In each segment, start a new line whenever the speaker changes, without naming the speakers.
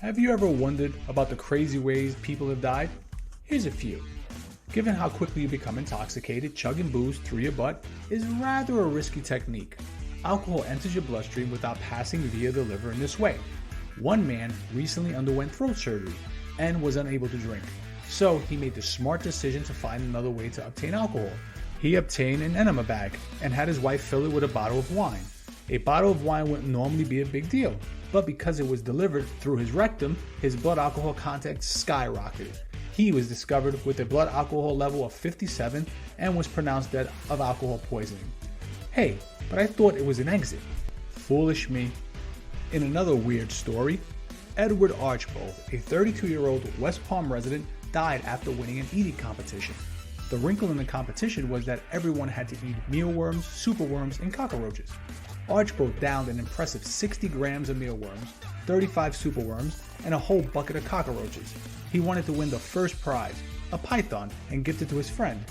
Have you ever wondered about the crazy ways people have died? Here's a few. Given how quickly you become intoxicated, chugging booze through your butt is rather a risky technique. Alcohol enters your bloodstream without passing via the liver in this way. One man recently underwent throat surgery and was unable to drink, so he made the smart decision to find another way to obtain alcohol. He obtained an enema bag and had his wife fill it with a bottle of wine. A bottle of wine wouldn't normally be a big deal, but because it was delivered through his rectum, his blood alcohol content skyrocketed. He was discovered with a blood alcohol level of 57 and was pronounced dead of alcohol poisoning. Hey, but I thought it was an exit. Foolish me. In another weird story, Edward Archbold, a 32-year-old West Palm resident, died after winning an eating competition. The wrinkle in the competition was that everyone had to eat mealworms, superworms, and cockroaches. Archbold downed an impressive 60 grams of mealworms, 35 superworms, and a whole bucket of cockroaches. He wanted to win the first prize, a python, and gift it to his friend.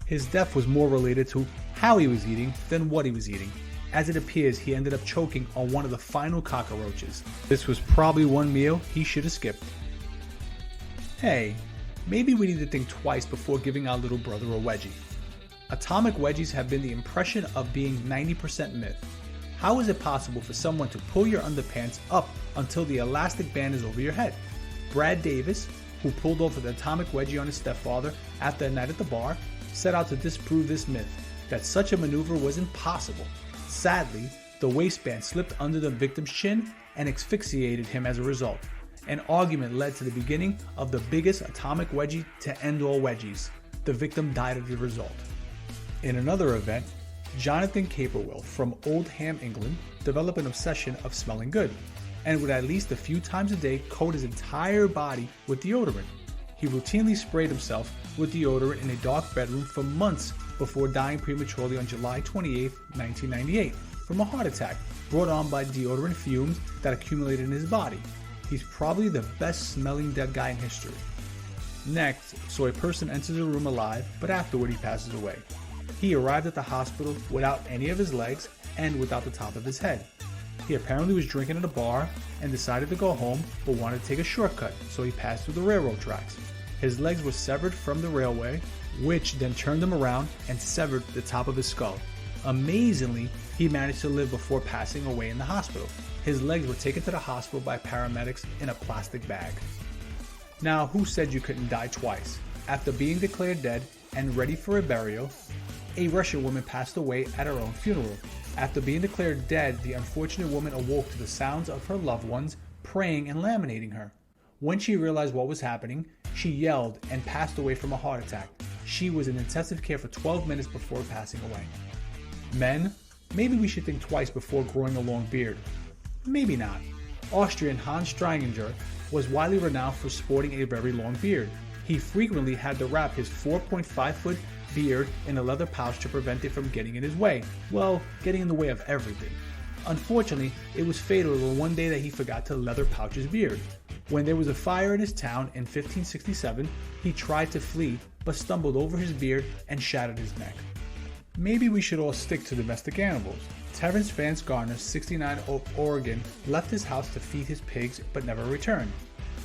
His death was more related to how he was eating than what he was eating. As it appears, he ended up choking on one of the final cockroaches. This was probably one meal he should have skipped. Hey, maybe we need to think twice before giving our little brother a wedgie. Atomic wedgies have been the impression of being 90% myth. How is it possible for someone to pull your underpants up until the elastic band is over your head? Brad Davis, who pulled off an atomic wedgie on his stepfather after a night at the bar, set out to disprove this myth, that such a maneuver was impossible. Sadly, the waistband slipped under the victim's chin and asphyxiated him as a result. An argument led to the beginning of the biggest atomic wedgie to end all wedgies. The victim died as a result. In another event, Jonathan Caperwell from Oldham, England, developed an obsession of smelling good, and would at least a few times a day coat his entire body with deodorant. He routinely sprayed himself with deodorant in a dark bedroom for months before dying prematurely on July 28, 1998, from a heart attack brought on by deodorant fumes that accumulated in his body. He's probably the best smelling dead guy in history. Next, so a person enters a room alive, but afterward he passes away. He arrived at the hospital without any of his legs and without the top of his head. He apparently was drinking at a bar and decided to go home but wanted to take a shortcut, so he passed through the railroad tracks. His legs were severed from the railway, which then turned him around and severed the top of his skull. Amazingly, he managed to live before passing away in the hospital. His legs were taken to the hospital by paramedics in a plastic bag. Now, who said you couldn't die twice? After being declared dead and ready for a burial, a Russian woman passed away at her own funeral. After being declared dead, the unfortunate woman awoke to the sounds of her loved ones praying and laminating her. When she realized what was happening, she yelled and passed away from a heart attack. She was in intensive care for 12 minutes before passing away. Men, maybe we should think twice before growing a long beard. Maybe not. Austrian Hans Streininger was widely renowned for sporting a very long beard. He frequently had to wrap his 4.5-foot beard in a leather pouch to prevent it from getting in his way. Well, getting in the way of everything. Unfortunately, it was fatal the one day that he forgot to leather pouch his beard. When there was a fire in his town in 1567, he tried to flee but stumbled over his beard and shattered his neck. Maybe we should all stick to domestic animals. Terrence Vance Garner, 69 of Oregon, left his house to feed his pigs but never returned.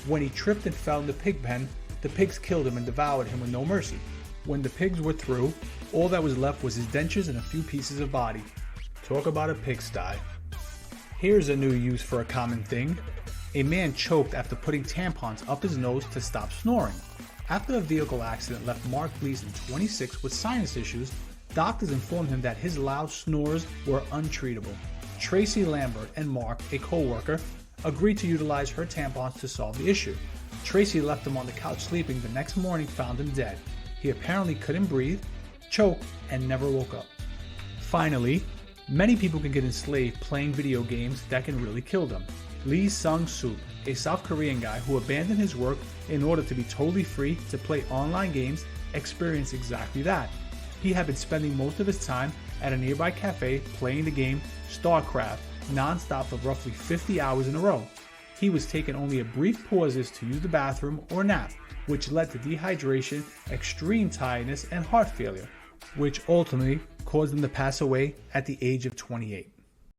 When he tripped and fell in the pig pen, the pigs killed him and devoured him with no mercy. When the pigs were through, all that was left was his dentures and a few pieces of body. Talk about a pigsty. Here's a new use for a common thing. A man choked after putting tampons up his nose to stop snoring. After a vehicle accident left Mark Gleason, 26, with sinus issues, doctors informed him that his loud snores were untreatable. Tracy Lambert and Mark, a co-worker, agreed to utilize her tampons to solve the issue. Tracy left him on the couch sleeping. The next morning found him dead. He apparently couldn't breathe, choked, and never woke up. Finally, many people can get enslaved playing video games that can really kill them. Lee Sung-soo, a South Korean guy who abandoned his work in order to be totally free to play online games, experienced exactly that. He had been spending most of his time at a nearby cafe playing the game StarCraft non-stop for roughly 50 hours in a row. He was taking only a brief pauses to use the bathroom or nap, which led to dehydration, extreme tiredness, and heart failure, which ultimately caused him to pass away at the age of 28.